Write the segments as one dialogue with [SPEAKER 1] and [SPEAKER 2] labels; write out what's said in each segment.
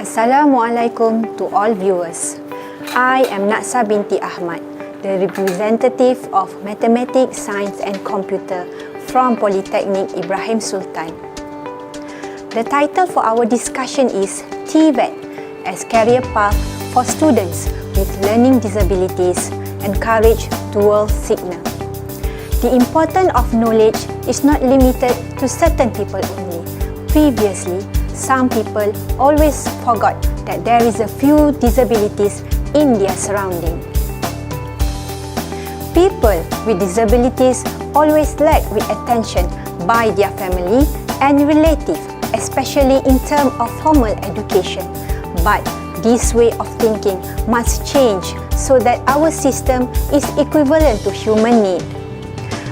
[SPEAKER 1] Assalamualaikum to all viewers. I am Naksa binti Ahmad, the representative of Mathematics, Science and Computer from Polytechnic Ibrahim Sultan. The title for our discussion is Tvet as Career Path for Students with Learning Disabilities and Courage to World Signal. The importance of knowledge is not limited to certain people only. Previously, some people always forgot that there is a few disabilities in their surrounding. People with disabilities always lack with attention by their family and relative, especially in terms of formal education. But this way of thinking must change so that our system is equivalent to human need.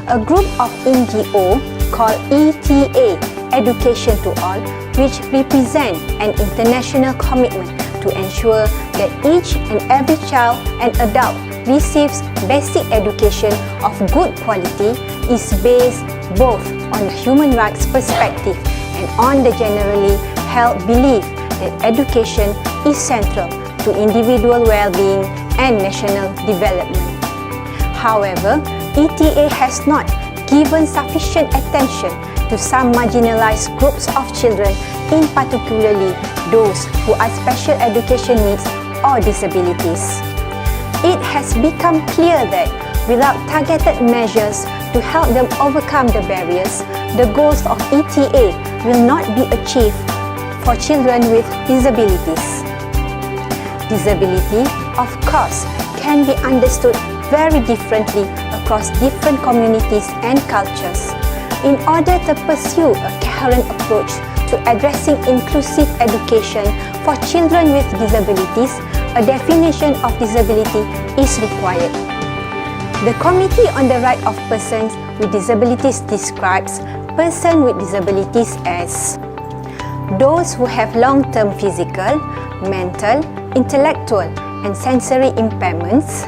[SPEAKER 1] A group of NGO called ETA, Education to All, which represent an international commitment to ensure that each and every child and adult receives basic education of good quality, is based both on the human rights perspective and on the generally held belief that education is central to individual well-being and national development. However, ETA has not given sufficient attention to some marginalized groups of children, in particularly those who are special education needs or disabilities. It has become clear that without targeted measures to help them overcome the barriers, the goals of ETA will not be achieved for children with disabilities. Disability, of course, can be understood very differently across different communities and cultures. In order to pursue a coherent approach to addressing inclusive education for children with disabilities, a definition of disability is required. The Committee on the Rights of Persons with Disabilities describes persons with disabilities as those who have long-term physical, mental, intellectual, and sensory impairments,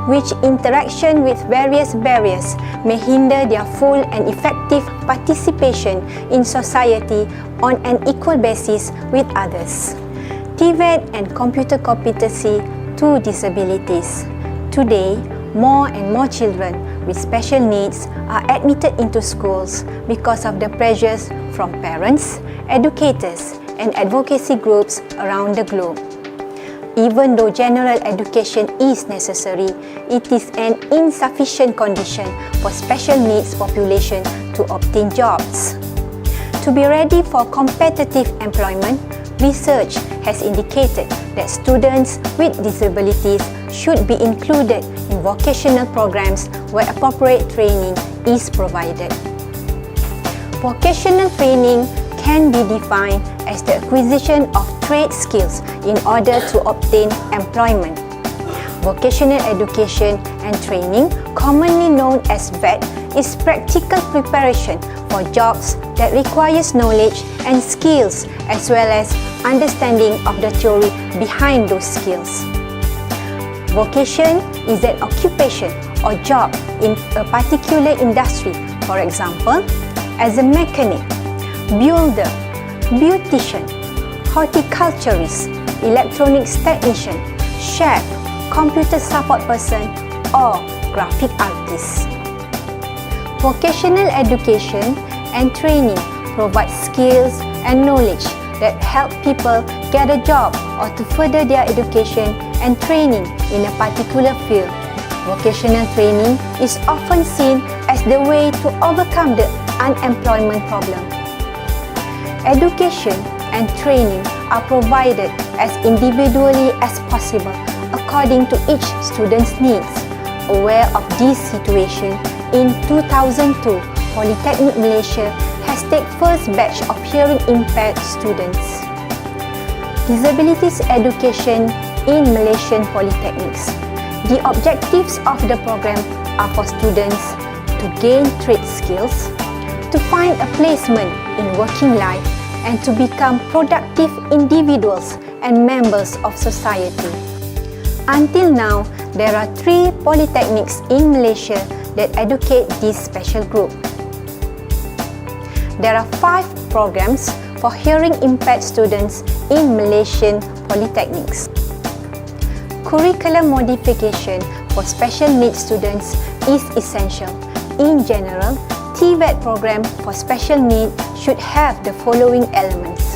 [SPEAKER 1] which interaction with various barriers may hinder their full and effective participation in society on an equal basis with others. Tvet and computer competency to disabilities. Today, more and more children with special needs are admitted into schools because of the pressures from parents, educators, and advocacy groups around the globe. Even though general education is necessary, it is an insufficient condition for special needs population to obtain jobs. To be ready for competitive employment, research has indicated that students with disabilities should be included in vocational programs where appropriate training is provided. Vocational training can be defined as the acquisition of trade skills in order to obtain employment. Vocational education and training, commonly known as VET, is practical preparation for jobs that requires knowledge and skills as well as understanding of the theory behind those skills. Vocation is an occupation or job in a particular industry, for example, as a mechanic, builder, beautician, horticulturist, electronics technician, chef, computer support person, or graphic artist. Vocational education and training provide skills and knowledge that help people get a job or to further their education and training in a particular field. Vocational training is often seen as the way to overcome the unemployment problem. Education and training are provided as individually as possible according to each student's needs. Aware of this situation, in 2002, Polytechnic Malaysia has taken first batch of hearing impaired students. Disabilities education in Malaysian polytechnics. The objectives of the program are for students to gain trade skills, to find a placement in working life, and to become productive individuals and members of society. Until now, there are 3 polytechnics in Malaysia that educate this special group. There are 5 programs for hearing impaired students in Malaysian polytechnics. Curriculum modification for special needs students is essential. In general, Tvet program for special needs should have the following elements.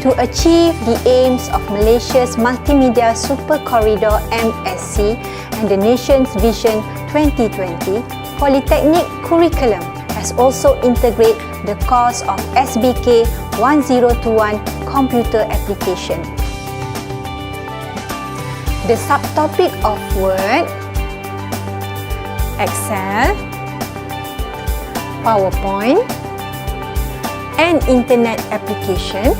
[SPEAKER 1] To achieve the aims of Malaysia's Multimedia Super Corridor MSC and the nation's Vision 2020, Polytechnic curriculum has also integrated the course of SBK 1021 Computer Application. The subtopic of Word, Excel, PowerPoint, and Internet application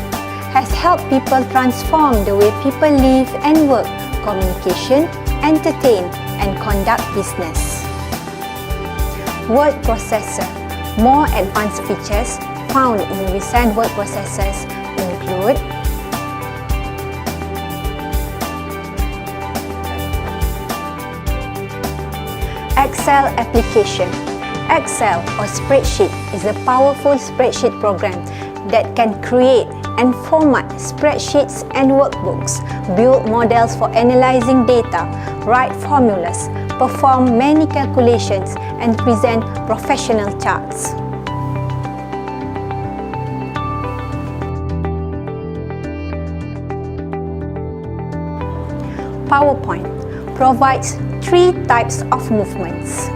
[SPEAKER 1] has helped people transform the way people live and work, communication, entertain, and conduct business. Word processor. More advanced features found in recent word processors include Excel application. Excel or spreadsheet is a powerful spreadsheet program that can create and format spreadsheets and workbooks, build models for analyzing data, write formulas, perform many calculations, and present professional charts. PowerPoint provides 3 types of movements.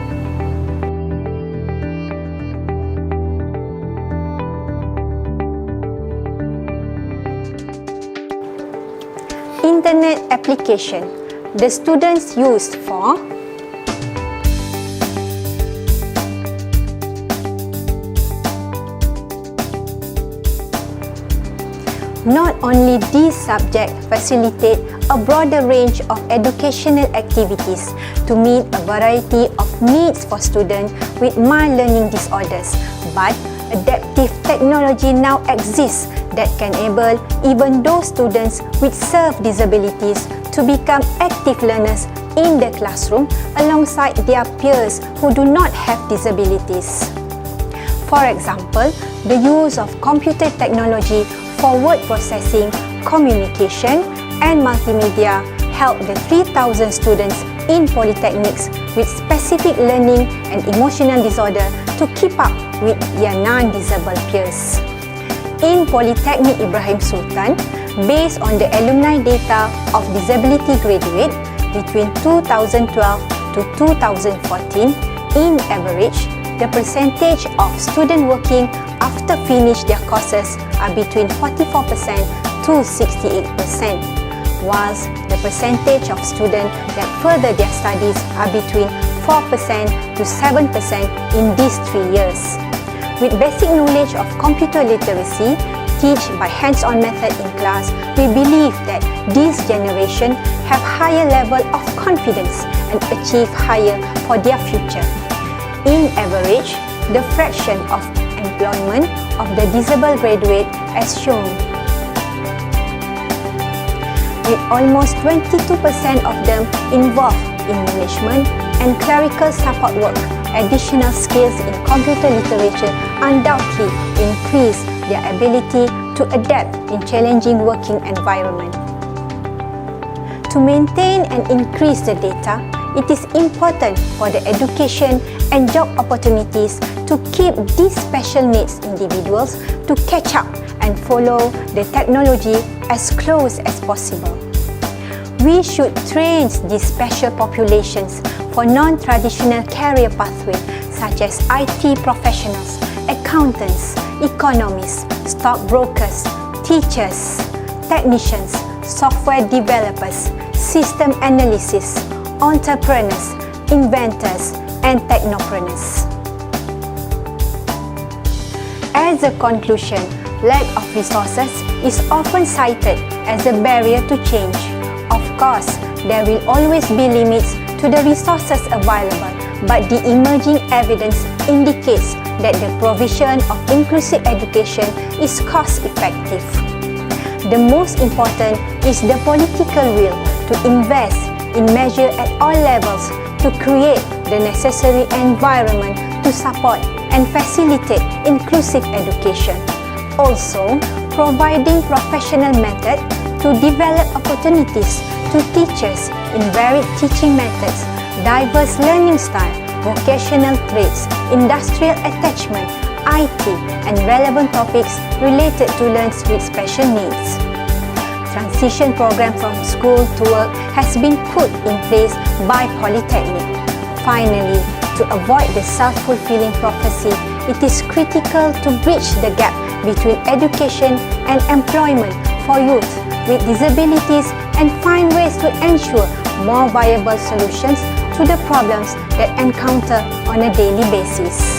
[SPEAKER 1] Internet application. The students used for not only this subject facilitate a broader range of educational activities to meet a variety of needs for students with mild learning disorders, but adaptive technology now exists that can enable even those students with served disabilities to become active learners in the classroom alongside their peers who do not have disabilities. For example, the use of computer technology for word processing, communication, and multimedia helped the 3,000 students in polytechnics with specific learning and emotional disorder to keep up with their non-disabled peers. In Polytechnic Ibrahim Sultan, based on the alumni data of disability graduate between 2012 to 2014, in average, the percentage of students working after finish their courses are between 44% to 68%, whilst the percentage of students that further their studies are between 4% to 7% in these 3 years. With basic knowledge of computer literacy, teach by hands-on method in class, we believe that this generation have higher level of confidence and achieve higher for their future. In average, the fraction of employment of the disabled graduate as shown, with almost 22% of them involved in management and clerical support work. Additional skills in computer literature undoubtedly increase their ability to adapt in challenging working environment. To maintain and increase the data, it is important for the education and job opportunities to keep these special needs individuals to catch up and follow the technology as close as possible. We should train these special populations for non-traditional career pathways such as IT professionals, accountants, economists, stockbrokers, teachers, technicians, software developers, system analysts, entrepreneurs, inventors, and technopreneurs. As a conclusion, lack of resources is often cited as a barrier to change. Of course, there will always be limits to the resources available, but the emerging evidence indicates that the provision of inclusive education is cost-effective. The most important is the political will to invest in measures at all levels to create the necessary environment to support and facilitate inclusive education. Also, providing professional methods to develop opportunities to teachers in varied teaching methods, diverse learning style, vocational trades, industrial attachment, IT, and relevant topics related to learners with special needs. Transition program from school to work has been put in place by Polytechnic. Finally, to avoid the self-fulfilling prophecy, it is critical to bridge the gap between education and employment for youth with disabilities and find ways to ensure more viable solutions to the problems that encounter on a daily basis.